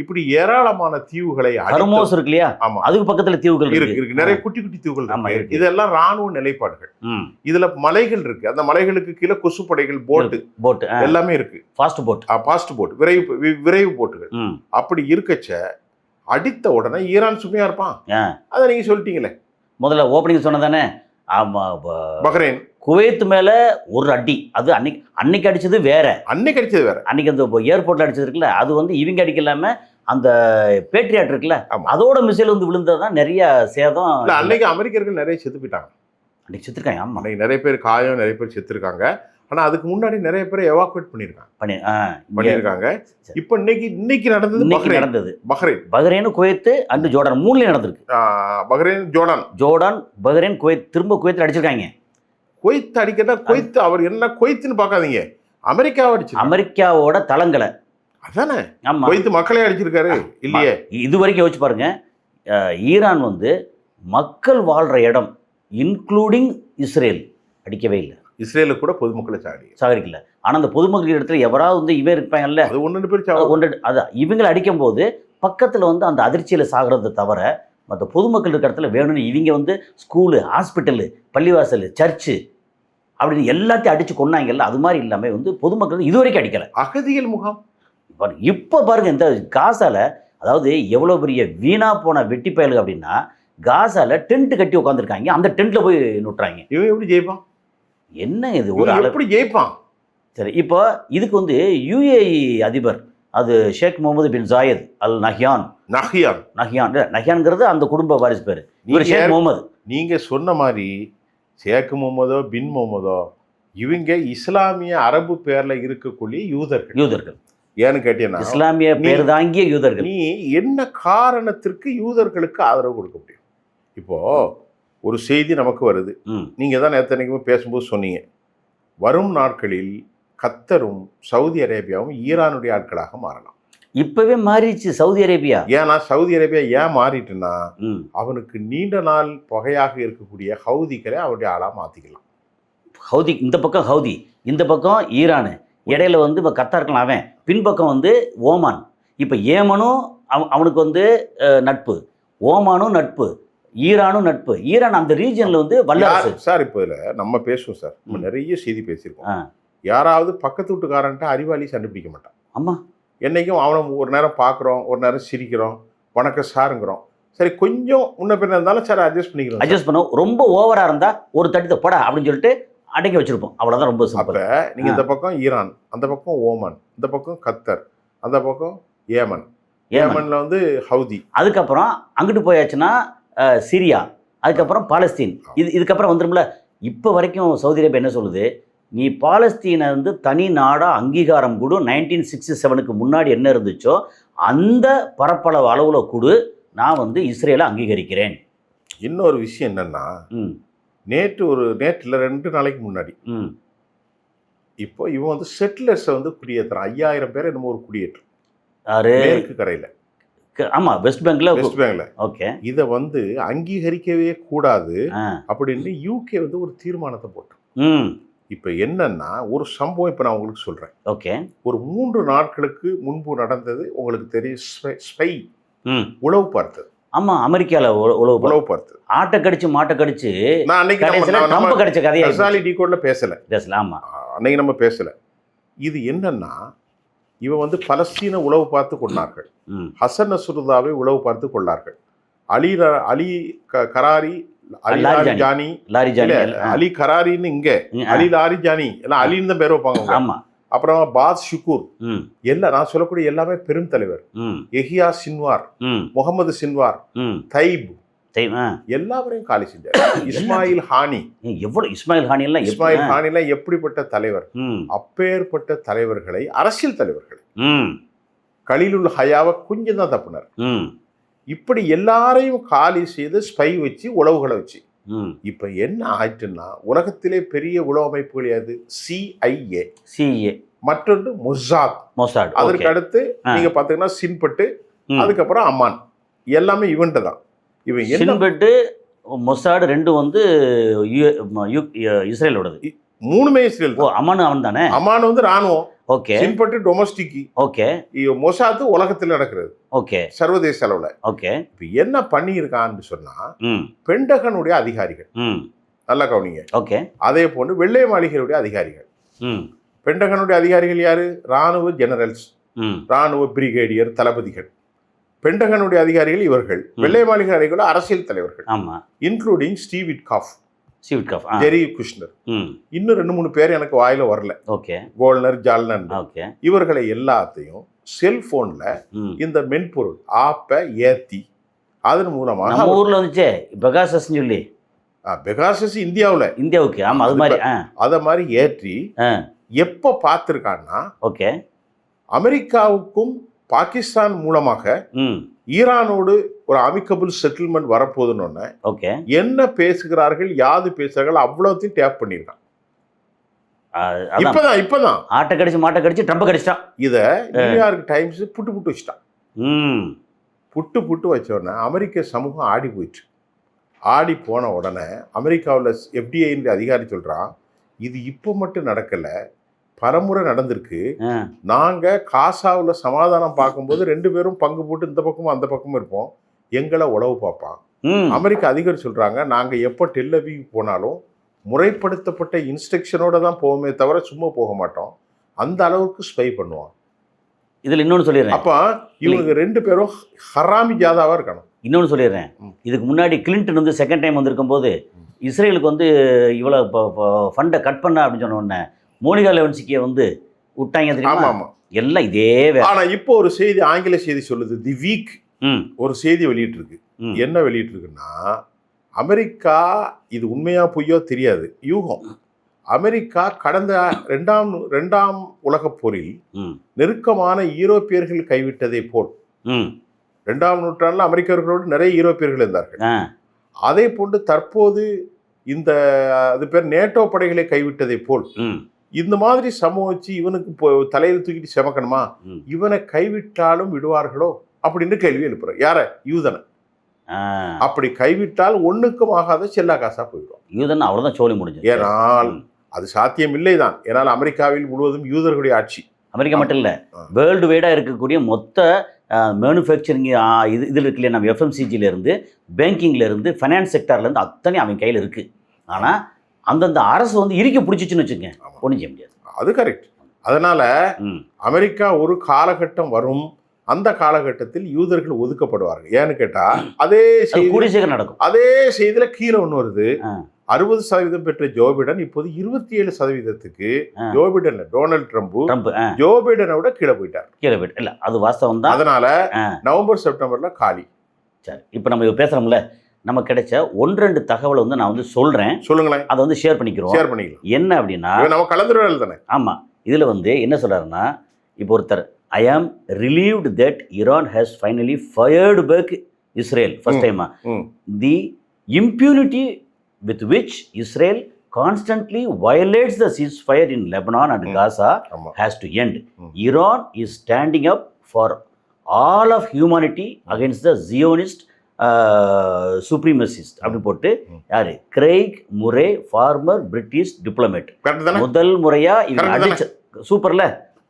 இப்படி ஏராளமான தீவுகளை ஹர்மோஸ் இருக்கு இல்லையா, ஆமா, அதுக்கு பக்கத்துல தீவுகள் இருக்கு. நிறைய குட்டி குட்டி தீவுகள் இருக்கு. இதெல்லாம் ராணுவ நிலைப்பாடுகள். இதுல மலைகள் இருக்கு. அந்த மலைகளுக்கு கீழே கொசுப்படைகள், போட்டு எல்லாமே இருக்கு. ஃபாஸ்ட் போட், விரைவு போட்டுகள். அப்படி இருக்கச்ச அடித்த உடனே ஈரான் சுமையா இருப்பான். அதை நீங்க சொல்லிட்டீங்களே, முதல்ல ஓப்பனிங் சொன்னதானே. ஆமா, பஹ்ரைன் குவைத் மேல ஒரு அடி. அது அன்னைக்கு அடிச்சது வேற. அன்னைக்கு அந்த ஏர்போர்ட்ல அடிச்சது இருக்குல்ல, அது வந்து இவங்க அடிக்கலாம அந்த பேட்ரியாட் இருக்குல்ல, அதோட மிசைல் வந்து விழுந்ததுதான் நிறைய சேதம். அன்னைக்கு அமெரிக்கர்கள் நிறைய செத்து போயிட்டாங்க. அன்னைக்கு செத்துருக்காங்க. ஆமா, அன்னைக்கு நிறைய பேர் காயம், நிறைய பேர் செத்துருக்காங்க. ஆனா அதுக்கு முன்னாடி நிறைய பேர் எவாக்குவேட் பண்ணியிருக்காங்க. இப்ப இன்னைக்கு நடந்தது பஹ்ரைன், குவைத் அண்ட் ஜோர்டான், 3லயும் நடந்திருக்கு. பஹ்ரைன், ஜோர்டான், பஹ்ரைன், குவைத், திரும்ப குவைத்தில் அடிச்சிருக்காங்க. குவைத் அடிக்கிறதா, குவைத் அவர் என்ன குவைத்னு பார்க்காதீங்க, அமெரிக்காவோட தளங்களை அதானே குவைத் மக்களே அடிச்சிருக்காரு இல்லையே. இது வரைக்கும் யோசிச்சு பாருங்க, ஈரான் வந்து மக்கள் வாழ்ற இடம் இன்க்ளூடிங் இஸ்ரேல் அடிக்கவே இல்லை. இஸ்ரேலுக்கு கூட பொதுமக்களை சாகடிக்கல. ஆனால் அந்த பொதுமக்கள் இடத்துல எவராவது வந்து இவன் இருப்பாங்கல்ல, அது 1-2 பேர் அதான் இவங்களை அடிக்கும் போது பக்கத்தில் வந்து அந்த அதிர்ச்சியில் சாகிறத தவிர மற்ற பொதுமக்கள் இருக்கிற இடத்துல வேணும்னு இவங்க வந்து ஸ்கூலு, ஹாஸ்பிட்டலு, பள்ளிவாசல், சர்ச்சு அப்படின்னு எல்லாத்தையும் அடித்து கொண்டாங்கல்ல, அது மாதிரி இல்லாமல் வந்து பொதுமக்கள் இது வரைக்கும் அடிக்கலை. அகதிகள் முகாம் இப்போ பாருங்க, இந்த காசால, அதாவது எவ்வளோ பெரிய வீணா போன வெட்டி பயலுங்க அப்படின்னா, காசால டென்ட் கட்டி உட்காந்துருக்காங்க, அந்த டென்ட்ல போய் நுட்டுறாங்க. இவன் எப்படி ஜெயிப்பான்? என்ன இது ஒரு இவன் எப்படி ஜெயிப்பான்? சரி, இப்போ இதுக்கு வந்து யுஏஇ அதிபர் அது Sheikh Mohammed bin Zayed Al Nahyan நஹ்யான்ங்கிறது அந்த குடும்ப வாரிசு பேர். இவர் ஷேக் முகமது. நீங்க சொன்ன மாதிரி ஷேக் முகமதோ பின் முகமதோ இவங்க இஸ்லாமிய அரபு பேர்ல இருக்கக்கூடிய யூதர்கள். ஏன்னு கேட்டீங்கன்னா இஸ்லாமிய பேர் தாங்கிய யூதர்கள். நீ என்ன காரணத்திற்கு யூதர்களுக்கு ஆதரவு கொடுக்க முடியும்? இப்போ ஒரு செய்தி நமக்கு வருது, நீங்க தான் நேத்தனைக்குமே பேசும்போது சொன்னீங்க, வரும் நாட்களில் கத்தரும் சவுதி அரேபியாவும் ஈரானுடைய ஆட்களாக மாறலாம். இப்பவே மாறிடுச்சு சவுதி அரேபியா. ஏன்னா சவுதி அரேபியா ஏன் மாறிட்டுன்னா அவனுக்கு நீண்ட நாள் பகையாக இருக்கக்கூடிய ஹவுதிகளை அவருடைய ஆளா மாத்திக்கலாம். ஹவுதி இந்த பக்கம், ஹவுதி இந்த பக்கம், ஈரானு இடையில வந்து இப்போ கத்தாருக்கலாம் அவன், பின்பக்கம் வந்து ஓமான். இப்போ ஏமனும் அவனுக்கு வந்து நட்பு, ஓமானும் நட்பு, ஈரானும் நட்பு. ஈரான் அந்த ரீஜன்ல வந்து வல்லரசு சார். இப்போ இதில் நம்ம பேசுவோம் சார், நம்ம நிறைய செய்தி பேசியிருக்கோம். யாராவது பக்கத்து வீட்டுக்காரன்ட்ட அறிவாளி கண்டுபிடிக்க மாட்டான். ஆமாம், என்னைக்கும் அவனை ஒரு நேரம் பார்க்குறோம், ஒரு நேரம் சிரிக்கிறோம், வணக்கம் சாருங்கிறோம். சரி, கொஞ்சம் முன்ன பின்ன இருந்தாலும் சார் அட்ஜஸ்ட் பண்ணிக்கிறோம். அட்ஜஸ்ட் பண்ணுவோம். ரொம்ப ஓவராக இருந்தால் ஒரு தட்டு போடா அப்படின்னு சொல்லிட்டு அடக்கி வச்சிருப்போம். அவ்வளோதான், ரொம்ப சிம்பிள். நீங்கள் இந்த பக்கம் ஈரான், அந்த பக்கம் ஓமன், இந்த பக்கம் கத்தர், அந்த பக்கம் ஏமன்ல வந்து ஹவுதி. அதுக்கப்புறம் அங்கிட்டு போயாச்சுன்னா சிரியா, அதுக்கப்புறம் பாலஸ்தீன். இதுக்கப்புறம் வந்துடும்ல. இப்போ வரைக்கும் சவுதி அரேபியா என்ன சொல்லுது, நீ பாலஸ்தீனை வந்து தனி நாடாக அங்கீகாரம் கொடு, 1967க்கு முன்னாடி என்ன இருந்துச்சோ அந்த பரப்பளவு அளவில் கொடு, நான் வந்து இஸ்ரேலை அங்கீகரிக்கிறேன். இன்னொரு விஷயம் என்னன்னா, நேற்றில் 2 நாளைக்கு முன்னாடி இப்போ இவன் வந்து செட்டிலர்ஸை வந்து குடியேற்றுறான். 5000 பேர் என்னமோ ஒரு குடியேற்றம் மேற்கு கரையில். ஆமாம், வெஸ்ட் பேங்க்ல. ஓகே, இதை வந்து அங்கீகரிக்கவே கூடாது அப்படின்னு யூகே வந்து ஒரு தீர்மானத்தை போட்டோம். இப்போ என்னன்னா ஒரு சம்பவம் இப்போ நான் உங்களுக்கு சொல்றேன். ஓகே, ஒரு 3 நாட்களுக்கு முன்பு நடந்தது. உங்களுக்கு தெரியும், ஸ்பை உளவு பார்த்தது. ஆமா, அமெரிக்காவில் உளவு பார்த்தது. ஆட்டை கடிச்சு மாட்டை கடிச்சு நான் அன்னைக்கு கடிச்ச கதையை டிகோட்ல பேசல. ஆமா, அன்னைக்கு நம்ம பேசல. இது என்னன்னா, இவன் வந்து பலஸ்தீன உளவு பார்த்து கொண்டார்கள், ஹசன் நஸ்ருல்லாவை உளவு பார்த்து கொண்டார்கள், அலி கராரி, அலி கராரின்னு இங்க, அலி லாரிஜானி எல்லாம் அலின்னு தான் பேர் வைப்பாங்க. அப்புறம் பாத் ஷுக்கூர், எல்லாம் நான் சொல்லக்கூடிய எல்லாமே பெரும் தலைவர். எஹியா சின்வார், முகமது சின்வார், தைப், எல்லாவரையும் காலி செஞ்சார். இஸ்மாயில் ஹானி எல்லாம் எப்படிப்பட்ட தலைவர், அப்பேற்பட்ட தலைவர்களை, அரசியல் தலைவர்களை, கலீலுல் ஹயாவை கொஞ்சம் தான் தப்புனார். இப்படி எல்லாரையும் காலி செய்து ஸ்பை வச்சு உளவுகளை வச்சு இப்ப என்ன ஆயிட்டுன்னா, உலகத்திலே பெரிய உளவு அமைப்புகள் எது? CIA, மற்றொன்று மொசாத். அதற்கு அடுத்து நீங்க பாத்தீங்கன்னா சின்பட்டு, அதுக்கப்புறம் அமான். எல்லாமே இவன்ட்டு தான். இவன் சின்பட்டு, மொசாட் ரெண்டும் வந்து இஸ்ரேலோடது. 3மே இஸ்ரேல். அமான் அவன் தானே? அமான் வந்து ராணுவம். ஓகே. சின்பட்டு டொமஸ்டிக். ஓகே. மொசாத் உலகத்தில் நடக்கிறது. ஓகே. சர்வதேச அளவுல. ஓகே. இப்ப என்ன பண்ணியிருக்கான்னு சொன்னா, பென்டகனுடைய அதிகாரிகள், நல்லா கவனிங்க. ஓகே. அதே போன்று வெள்ளை மாளிகையுடைய அதிகாரிகள். பென்டகனுடைய அதிகாரிகள் யாரு? ராணுவ ஜெனரல்ஸ், ராணுவ பிரிகேடியர் தளபதிகள். பென்டகனுடைய அதிகாரிகள் இவர்கள். வெள்ளை மாளிகை அதிகாரிகள் அரசியல் தலைவர்கள், இன்க்ளூடிங் ஸ்டீவ் விட்காஃப், ஜெரி குஷ்னர். இன்னும் 2-3 பேர் எனக்கு வாயில வரல. கோல்னர், ஜால்னர். இவர்களை எல்லாத்தையும் செல்போன்ல இந்த மென்பொருள் ஆப்பை ஏத்தி அதன் மூலமா ஊர்ல வந்துச்சு பெகாசஸ் சொல்லி, பெகாசஸ் இந்தியாவுக்கு அத மாதிரி ஏற்றி எப்ப பார்த்திருக்கான்னா, அமெரிக்காவுக்கும் பாகிஸ்தான் மூலமாக ஈரானோடு ஒரு அமிக்கபிள் செட்டில்மெண்ட் வரப்போகுதுன்னு என்ன பேசுகிறார்கள், யாது பேசுகிறார்கள், அவ்வளோத்தையும் டேப் பண்ணியிருக்கான். இப்பதான் ஆட்டை கடிச்சு மாட்டை கடிச்சு ட்ரம்ப் கடிச்சிட்டான். இதை நியூயார்க் டைம்ஸ் புட்டு வச்சுட்டான். புட்டு வச்ச உடனே அமெரிக்க சமூகம் ஆடி போயிட்டு, ஆடி போன உடனே அமெரிக்காவில் FBI அதிகாரி சொல்றான், இது இப்போ மட்டும் நடக்கல, பலமுறை நடந்திருக்கு. நாங்க காசாவில் சமாதானம் பார்க்கும்போது 2 பேரும் பங்கு போட்டு இந்த பக்கமும் அந்த பக்கமும் இருப்போம், எங்களை உளவு பார்ப்பான். அமெரிக்க அதிகாரி சொல்றாங்க, நாங்க எப்போ டெல் அவீவ் போனாலும் முறைப்படுத்தப்பட்ட இன்ஸ்ட்ரக்ஷனோட தான் போவோமே தவிர சும்மா போக மாட்டோம், அந்த அளவுக்கு ஸ்பை பண்ணுவோம். இதுல இன்னொன்னு சொல்லிடுறேன். அப்ப இவங்க 2 பேரும் ஹராமி ஜாதாவா இருக்கணும். இன்னொன்னு சொல்லிடுறேன். இதுக்கு முன்னாடி கிளின்டன் வந்து செகண்ட் டைம் வந்திருக்கும் போது இஸ்ரேலுக்கு வந்து இவ்வளோ ஃபண்டை கட் பண்ண அப்படின்னு சொன்ன உடனே மோனிகா லெவன்ஸ்கியை வந்து விட்டாங்க ஆமா தெரியுமா? ஆமா. எல்லாம் இதே வேலை. ஆனா இப்போ ஒரு செய்தி, ஆங்கில செய்தி சொல்லுது, தி வீக் ம் ஒரு செய்தி வெளியிட்டு இருக்கு. ம் என்ன வெளியிட்டு இருக்குன்னா, அமெரிக்கா, இது உண்மையா பொய்யோ தெரியாது, யூகம், அமெரிக்கா கடந்த இரண்டாம் உலகப் போரில் ம் நெருக்கமான ஈரோப்பியர்கள் கைவிட்டதை போல், ம் 2ஆம் நூற்றாண்டில் அமெரிக்கர்களோடு நிறைய ஈரோப்பியர்கள் இருந்தார்கள். ஆ அதே போன்று தற்போது இந்த அது பேர் நேட்டோ படைகளை கைவிட்டதை போல் ம் இந்த மாதிரி சமூகிச்சு இவனுக்கு தலையில் தூக்கிட்டு செமக்கணுமா, ம் இவனை கைவிட்டாலும் விடுவார்களோ அப்படின்னு கேள்வி எழுப்புற. யார? யூதனை. ஆ அப்படி கைவிட்டால் ஒண்ணுக்கும் ஆகாத செல்லா காசா போயிடும். யூதன் அவ்வளோதான் சோழி முடிஞ்சு. ஏனால் அது சாத்தியம் இல்லைதான். ஏனால் அமெரிக்காவில் முழுவதும் யூதர்களுடைய ஆட்சி. அமெரிக்கா மட்டும் இல்லை, ஆ. வேர்ல்டு வைடாக இருக்கக்கூடிய மொத்த மேனுஃபேக்சரிங் இதில் இருக்கு இல்லையா, நம்ம எஃப்எம்சிஜிலேருந்து, பேங்கிங்லேருந்து, ஃபைனான்ஸ் செக்டார்லேருந்து அத்தனை அவன் கையில் இருக்குது. ஆனால் அந்தந்த அரசு வந்து இறுக்கி பிடிச்சிச்சுன்னு வச்சுங்க, ஆமா. ஒன்றும் செய்ய முடியாது. அது கரெக்ட். அதனால ம் அமெரிக்கா ஒரு காலகட்டம் வரும், அந்த காலகட்டத்தில் யூதர்கள் ஒதுக்கப்படுவார்கள். ஏன்னு கேட்டா அதே அது செய்தி, கூடிய சீக்கிரம் நடக்கும். அதே செய்தியில கீழே ஒன்று வருது. ஆ 60% பெற்ற ஜோ பிடன் இப்போது 27%க்கு ஆ. Joe Biden, Donald Trump Trump Joe பிடனை விட கீழே போயிட்டார். கீழே போயிட்டு இல்லை, அது வாஸ்தவம் தான். அதனால ஆ. நவம்பர் செப்டம்பர்ல காலி. சரி, இப்போ நம்ம பேசுகிறோம்ல, நம்ம கிடைச்ச 1-2 தகவலை வந்து நான் வந்து சொல்கிறேன், சொல்லுங்களேன், அதை வந்து ஷேர் பண்ணிக்கிறோம். ஷேர் பண்ணிக்கலாம். என்ன அப்படின்னா, இது நம்ம கலந்துரையாடல் தானே. ஆமாம், இதில் வந்து என்ன சொல்கிறாருன்னா, இப்போ ஒருத்தர், I am relieved that Iran has finally fired back Israel first டைமா ம். The impunity with which Israel constantly violates the ceasefire in Lebanon and Gaza ஆமா. has to end. ம். Iran is standing up for all of humanity against the Zionist supremacist அப்படி போட்டு யாரு, Craig Murray, former British diplomat, correct தானே. முதல் முறையா இவங்க Correct அடிச்ச சூப்பர்ல.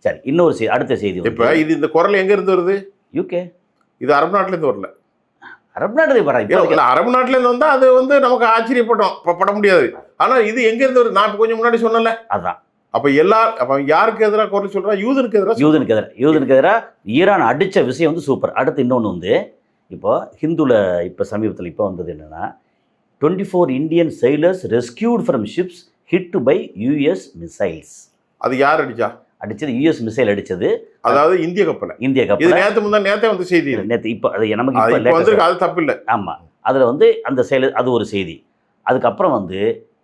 சரி, இன்னொரு அடுத்த செய்தி இப்ப இது இந்த குரல் எங்க இருந்து வருது? யூகே, இது அரபு நாட்டுல இருந்து வரல. அரபு நாடு வரா இல்ல, அரபு நாட்டுல இருந்து வந்தா அது வந்து நமக்கு ஆச்சரியப்பட்டோம், பட முடியாது. ஆனா இது எங்க இருந்து வருது? நான் இப்ப கொஞ்சம் முன்னாடி சொன்னல. அதான், அப்ப அப்ப யாருக்கு எதிராக குரல் சொல்றா? யூதனுக்கு எதிராக. யூதனுக்கு எதிராக ஈரான் அடிச்ச விஷயம் வந்து சூப்பர். அடுத்து இன்னொன்று வந்து, இப்போ ஹிந்துல இப்போ சமீபத்தில் இப்போ வந்தது என்னன்னா, 24 Indian sailors rescued from ships hit by US missiles. அது யார் அடிச்சா? அடிச்சது US மிசைல் அடிச்சது, அதாவது இந்திய கப்பலை. இந்திய இது கப்பல். நேத்தே வந்து செய்தி இது. நேற்று இப்போ அது நமக்கு அது இப்போ இப்ப வந்திருக்கு, அது தப்பு இல்ல. ஆமாம், அதில் வந்து அந்த செயல், அது ஒரு செய்தி. அதுக்கப்புறம் வந்து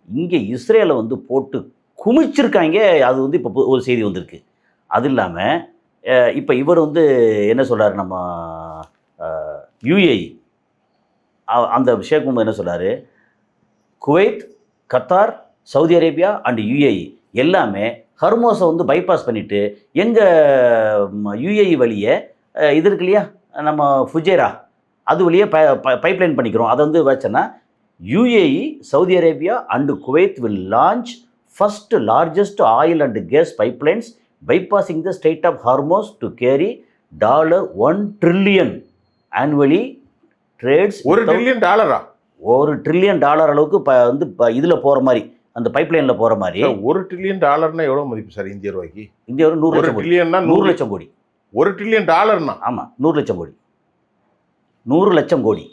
இங்கே இஸ்ரேலை வந்து போட்டு குமிச்சிருக்காங்க, அது வந்து இப்போ ஒரு செய்தி வந்திருக்கு. அது இல்லாமல் இப்போ இவர் வந்து என்ன சொல்கிறார், நம்ம யுஏஇ அந்த ஷேக் முகமது என்ன சொல்கிறாரு, Kuwait, Qatar, Saudi Arabia and UAE எல்லாமே ஹர்மோஸை வந்து பைபாஸ் பண்ணிவிட்டு எங்கள் யுஏஇ வழியே இது இருக்கு இல்லையா, நம்ம ஃபுஜேரா, அது வழியே பைப்லைன் பண்ணிக்கிறோம். அதை வந்து வச்சோன்னா UAE, Saudi Arabia and Kuwait will launch first largest oil and gas pipelines bypassing the Strait of Hormuz to carry $1 trillion annually trades. $1 trillion? $1 trillion அளவுக்கு வந்து இதில் போகிற மாதிரி, அந்த பைப்லைனில் போகிற மாதிரி. $1 trillion எவ்வளவு மதிப்பு சார் இந்திய ரூபாய்க்கு? இந்தியா ஒரு 100 லட்சம் கோடி. 100 லட்சம் கோடி. $1 trillion? ஆமாம், 100 லட்சம் கோடி. 100 லட்சம் கோடி.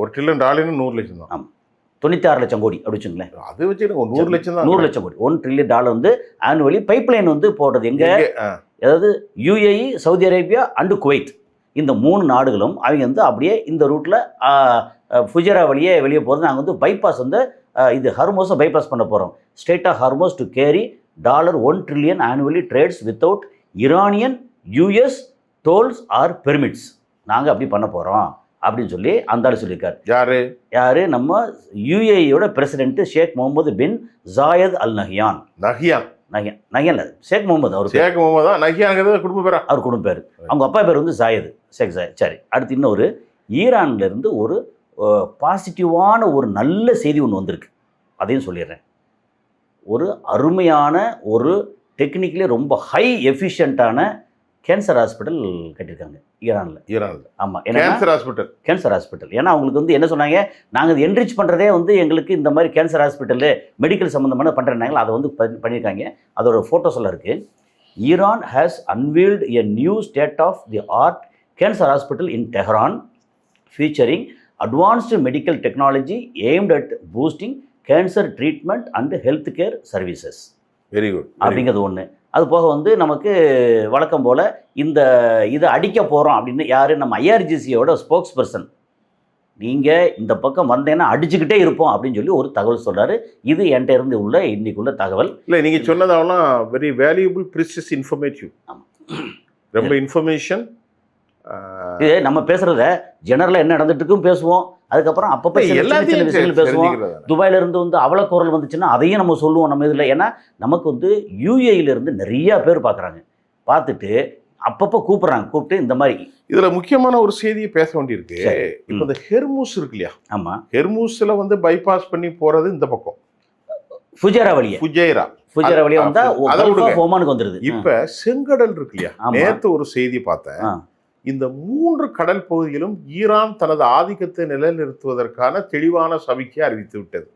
$1 trillion 100 லட்சம் தான். ஆமாம், 96 லட்சம் கோடி அப்படி வச்சுங்களேன். அது வச்சு 100 லட்சம் தான். 100 லட்சம் கோடி. $1 trillion வந்து ஆனுவலி பைப்லைன் வந்து போடுறது எங்கே, அதாவது UAE, Saudi Arabia and Kuwait, இந்த 3 நாடுகளும் அவங்க வந்து அப்படியே இந்த ரூட்டில் ஃபுஜரா வழியே வெளியே போகிறது. நாங்கள் வந்து பைபாஸ் வந்து இது ஹர்மோஸை பைபாஸ் பண்ண போகிறோம். Strait of Hormuz to carry $1 trillion annually trades without Iranian US tolls or permits. நாங்கள் அப்படி பண்ண போகிறோம் அப்படின்னு சொல்லி அந்த ஆள் சொல்லியிருக்காரு. யாரு? நம்ம யுஏஇயோட president Sheikh Mohammed bin Zayed Al Nahyan. Nahyan இல்லை, ஷேக் முகமது. அவர் ஷேக் முகமது தான். நஹ்யான்ங்கிறது குடும்ப பேரா? அவர் குடும்ப பேர். அவங்க அப்பா பேர் வந்து ஜாயத், ஷேக் ஜாயத். சரி, அடுத்து இன்னொரு ஈரான்லேருந்து ஒரு பாசிட்டிவான ஒரு நல்ல செய்தி ஒன்று வந்திருக்கு, அதையும் சொல்லிடுறேன். ஒரு அருமையான ஒரு டெக்னிக்கலி ரொம்ப ஹை எஃபிஷியண்ட்டான கேன்சர் ஹாஸ்பிட்டல் கட்டியிருக்காங்க ஈரானில். ஆமாம், கேன்சர் ஹாஸ்பிட்டல். ஏன்னா அவங்களுக்கு வந்து என்ன சொன்னாங்க, நாங்கள் இது என்ரிச் பண்ணுறதே வந்து எங்களுக்கு இந்த மாதிரி கேன்சர் ஹாஸ்பிட்டலு மெடிக்கல் சம்மந்தமான பண்ணுறாங்க, அதை வந்து பண்ணியிருக்காங்க. அதோட ஃபோட்டோஸ் எல்லாம் இருக்குது. Iran has unveiled a new state of the art cancer hospital in Tehran featuring advanced medical technology aimed at boosting cancer treatment and health care services. Very good அப்படிங்கிறது ஒன்று. அது போக வந்து நமக்கு வழக்கம் போல் இந்த இதை அடிக்க போகிறோம் அப்படின்னு யார், நம்ம ஐஆர்ஜிசியோட ஸ்போக்ஸ் பர்சன், நீங்கள் இந்த பக்கம் வந்தேன்னா அடிச்சுக்கிட்டே இருப்போம் அப்படின்னு சொல்லி ஒரு தகவல் சொல்கிறாரு. இது என்கிட்ட இருந்து உள்ள இன்னைக்குள்ள தகவல். இல்லை, நீங்கள் சொன்னதெல்லாம் வெரி வேல்யூபிள் ப்ரிசியஸ் இன்ஃபர்மேட்டிவ். ரொம்ப இன்ஃபர்மேஷன். இது நம்ம பேசுகிறத ஜெனரலாக என்ன நடந்துட்டு இருக்கும் பேசுவோம். அதுக்கப்புறம் அப்பப்போ எல்லாத்தையும் விஷயங்கள் பேசுவோம். துபாயில இருந்து வந்து அவலக்குரல் வந்துச்சுன்னா அதையும் நம்ம சொல்லுவோம் நம்ம இதில். ஏன்னா நமக்கு வந்து யூஏஇலேருந்து நிறையா பேர் பார்க்குறாங்க. பார்த்துட்டு அப்பப்போ கூப்பிட்டு இந்த மாதிரி இதில் முக்கியமான ஒரு செய்தியை பேச வேண்டியிருக்கு. இப்போ இந்த ஹெர்மூஸ் இருக்கு இல்லையா? ஆமாம். ஹெர்மூஸில் வந்து பைபாஸ் பண்ணி போகிறது இந்த பக்கம் ஃபுஜைரா வழியா வழியா வந்தால் ஓமானுக்கு வந்துடுது. இப்போ செங்கடல் இருக்கு இல்லையா? நேற்று ஒரு செய்தி பார்த்தேன். இந்த 3 கடல் பகுதியிலும் ஈரான் தனது ஆதிக்கத்தை நிலைநிறுத்துவதற்கான தெளிவான சமிக்கை அறிவித்து விட்டது.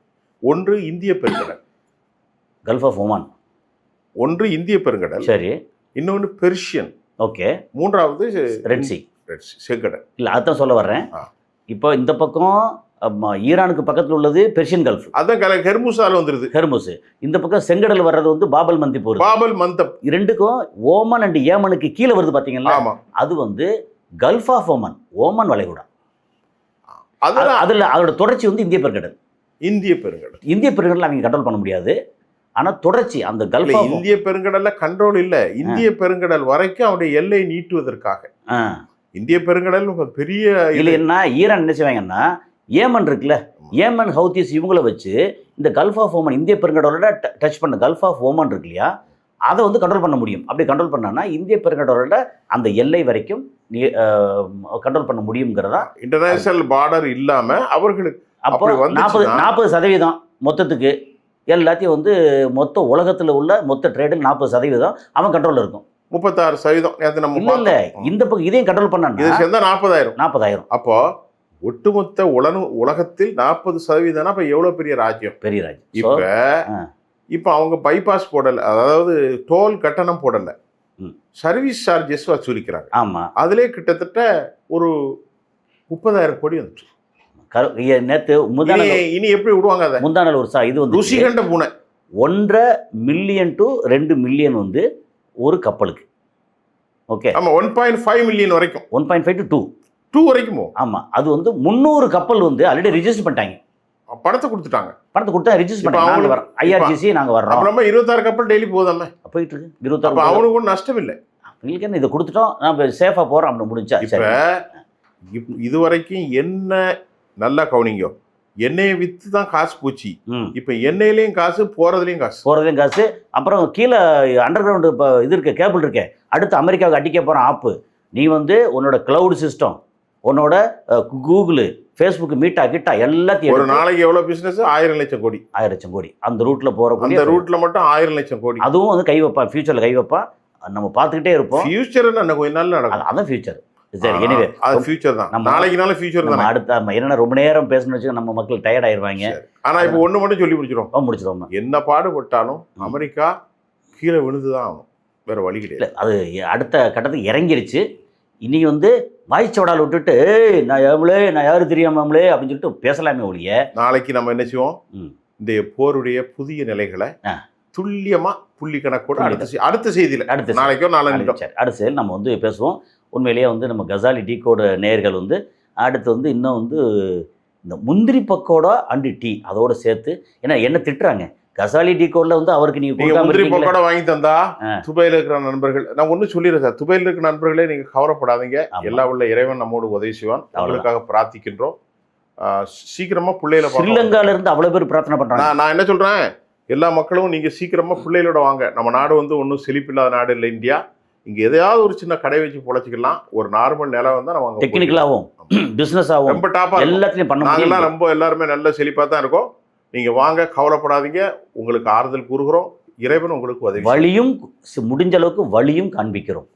ஒன்று இந்திய பெருங்கடல், கல்ஃப் ஆஃப் ஓமான். ஒன்று இந்திய பெருங்கடல், சரி. இன்னொன்று பெர்ஷியன், ஓகே. மூன்றாவது ரெட் சி, செங்கடல். இல்லை அதான் சொல்ல வர்றேன். இப்போ இந்த பக்கம் ஈரானுக்கு பக்கத்தில் உள்ளது பெர்ஷியன் கல்ஃப், அதான் ஹெர்முஸால வந்துருது. ஹெர்முஸ். இந்த பக்கம் செங்கடல் வர்றது வந்து பாபல் மந்திப் போகுது. பாபல் மந்தப். ரெண்டுக்கும் ஓமன் அண்ட் ஏமனுக்கு கீழே வருது பார்த்தீங்களா? அது வந்து கல்ஃப் ஆஃப் ஓமன், ஓமன் வளைகுடா. அதில் அதோட தொடர்ச்சி வந்து இந்திய பெருங்கடல். இந்திய பெருங்கடல் அவங்க கண்ட்ரோல் பண்ண முடியாது. ஆனால் தொடர்ச்சி அந்த கல்ஃப் இந்திய பெருங்கடல்ல கண்ட்ரோல் இல்லை. இந்திய பெருங்கடல் வரைக்கும் அவருடைய எல்லை நீட்டுவதற்காக இந்திய பெருங்கடல் பெரிய இல்லைன்னா ஈரான் என்ன செய்வாங்கன்னா, ஏமன் இருக்குல்ல, ஏமன் ஹவுத்திஸ் இவங்கள வச்சு இந்த கல்ஃப் ஆஃப் ஓமன் இந்திய பெருங்கடலோட டச் பண்ண கல்ஃப் ஆஃப் ஓமன் இருக்கு இல்லையா, அதை வந்து கண்ட்ரோல் பண்ண முடியும். அப்படி கண்ட்ரோல் பண்ணான்னா இந்திய பெருங்கடலோட அந்த எல்லை வரைக்கும் கண்ட்ரோல் பண்ண முடியுங்கிறதா. இன்டர்நேஷனல் பார்டர் இல்லாம அவர்களுக்கு அப்போ 40% மொத்தத்துக்கு எல்லாத்தையும் வந்து மொத்த உலகத்தில் உள்ள மொத்த ட்ரேடில் 40% அவன் கண்ட்ரோல் இருக்கும். 36% நம்ம இல்லை, இந்த பக்கம் இதையும் கண்ட்ரோல் பண்ணா 40,000. அப்போ ஒட்டுமொத்த உலகத்தில் 40%. அப்ப எவ்வளவு பெரிய ராஜ்யம், பெரிய ராஜ்யம். இப்ப அவங்க பைபாஸ் போடல, அதாவது டோல் கட்டணம் போடல, சர்வீஸ் சார்ஜஸ் வசூலிக்கிறாங்க. ஆமா, அதுல கிட்டத்தட்ட ஒரு 30,000 கோடி வந்துச்சு. நேற்று இனி எப்படி விடுவாங்க அதை? முந்தானால் ஒரு இது வந்து ருசி கண்ட பூனை 1.5 மில்லியன் to 2 மில்லியன் வந்து ஒரு கப்பலுக்கு. ஓகே, ஆமா. 1.5 மில்லியன் வரைக்கும், 1.5 to 2 வரைக்கும். ஆமா, அது வந்து 300 கப்பல் வந்து ஆல்ரெடி ரிஜிஸ்டர் பண்ணிட்டாங்க. பணத்தை கொடுத்துட்டாங்க. பணத்தை கொடுத்தா ரிஜிஸ்டர் பண்ணிட்டாங்க. ஐஆர்ஜிசி நாங்க வர்றோம். அப்புறமா 26 கப்பல் டெய்லி போதாம போயிட்டு இருக்கு. 26. அவனுக்கு ஒன்றும் நஷ்டம் இல்லை. உங்களுக்கு என்ன, இதை கொடுத்துட்டோம், நம்ம சேஃபா போறோம் அப்படின்னு முடிஞ்சா. இப்ப இதுவரைக்கும் என்ன நல்லா கவனிங்க, எண்ணெயை வித்து தான் காசு போச்சு. இப்ப எண்ணெயிலையும் காசு, போறதுலயும் காசு. அப்புறம் கீழே அண்டர் கிரவுண்ட் இது இருக்கு, கேபிள் இருக்கே, அடுத்து அமெரிக்காவுக்கு அடிக்க போற ஆப்பு. நீ வந்து உன்னோட கிளவுட் சிஸ்டம், உன்னோட கூகுள், ஃபேஸ்புக், மீட்டா கிட்டா எல்லாத்தையும் ஒரு நாளைக்கு எவ்வளவு பிசினஸ்? 1,000 லட்சம் கோடி. 1,000 லட்சம் கோடி அந்த ரூட்ல போற, அந்த ரூட்ல மட்டும் 1,000 லட்சம் கோடி. அதுவும் வந்து கை வைப்பான், ஃபியூச்சர்ல கை வைப்பான். நம்ம பார்த்துக்கிட்டே இருப்போம். ஃபியூச்சர் என்ன கொஞ்ச நாள் நடக்கும், அதான் ஃபியூச்சர். சரி, எனிவே அது ஃபியூச்சர் தான். நாளைக்குனால ஃபியூச்சர் தான். அடுத்த என்ன ரொம்ப நேரம் பேசணும்னு வச்சு நம்ம மக்கள் டயர்ட் ஆயிருவாங்க. ஆனா இப்போ ஒண்ணு மட்டும் சொல்லி முடிச்சிடும். என்ன பாடுபட்டாலும் அமெரிக்கா கீழே விழுந்துதான் ஆகும், வேற வழி கிடையாது. அது அடுத்த கட்டத்துக்கு இறங்கிருச்சு. இன்னைக்கு வந்து வாய்ச்சவடால் விட்டுட்டு நான் யாரு தெரியாமலே அப்படின்னு சொல்லிட்டு பேசலாமே ஒழிய, நாளைக்கு நம்ம என்ன செய்வோம், இந்த போருடைய புதிய நிலைகளை துல்லியமா புள்ளி கணக்கோடு அடுத்த செய்தியில் நாளைக்கோ நாளைக்கோ அடுத்த செய்தியில் நம்ம வந்து பேசுவோம். உண்மையிலேயே வந்து நம்ம கசாலி டீகோட நேயர்கள் வந்து அடுத்து வந்து இன்னும் வந்து இந்த முந்திரி பக்கோடா அண்டு டீ அதோட சேர்த்து, ஏன்னா என்ன திட்டுறாங்க, கசாலி டீகோட்ல வந்து அவருக்கு நீங்க முந்திரி பக்கோடா வாங்கி தந்தா துபாயில இருக்கிற நண்பர்கள், நான் ஒன்றும் சொல்லிடுறேன் சார், துபாயில இருக்கிற நண்பர்களே நீங்க கவலைப்படாதீங்க, எல்லா உள்ள இறைவன் நம்மோடு உதவி செய்வான். அவங்களுக்காக பிரார்த்திக்கின்றோம். சீக்கிரமா பிள்ளைகளை, ஸ்ரீலங்கால இருந்து அவ்வளவு பேர் பிரார்த்தனை பண்றாங்க. நான் என்ன சொல்றேன், எல்லா மக்களும் நீங்க சீக்கிரமா பிள்ளைகளோட வாங்க. நம்ம நாடு வந்து ஒன்றும் செழிப்பில்லாத நாடு இல்லை இந்தியா. இங்க எதையாவது ஒரு சின்ன கடை வச்சு பொழைச்சிக்கலாம். ஒரு நார்மல் நிலம் வந்தா நம்ம டெக்னிக்கலாவும் பிசினஸ் ஆகும், ரொம்ப டாப்பா எல்லாத்தையும் பண்ண. நாங்கெல்லாம் ரொம்ப எல்லாருமே நல்ல செழிப்பா தான் இருக்கோம். நீங்க வாங்க, கவலைப்படாதீங்க, உங்களுக்கு ஆறுதல் கூறுகிறோம். இறைவன் உங்களுக்கு உதவி, வழியும் முடிஞ்ச அளவுக்கு வழியும் காண்பிக்கிறோம்.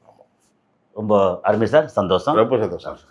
ரொம்ப அருமை சார், சந்தோஷம், ரொம்ப சந்தோஷம்.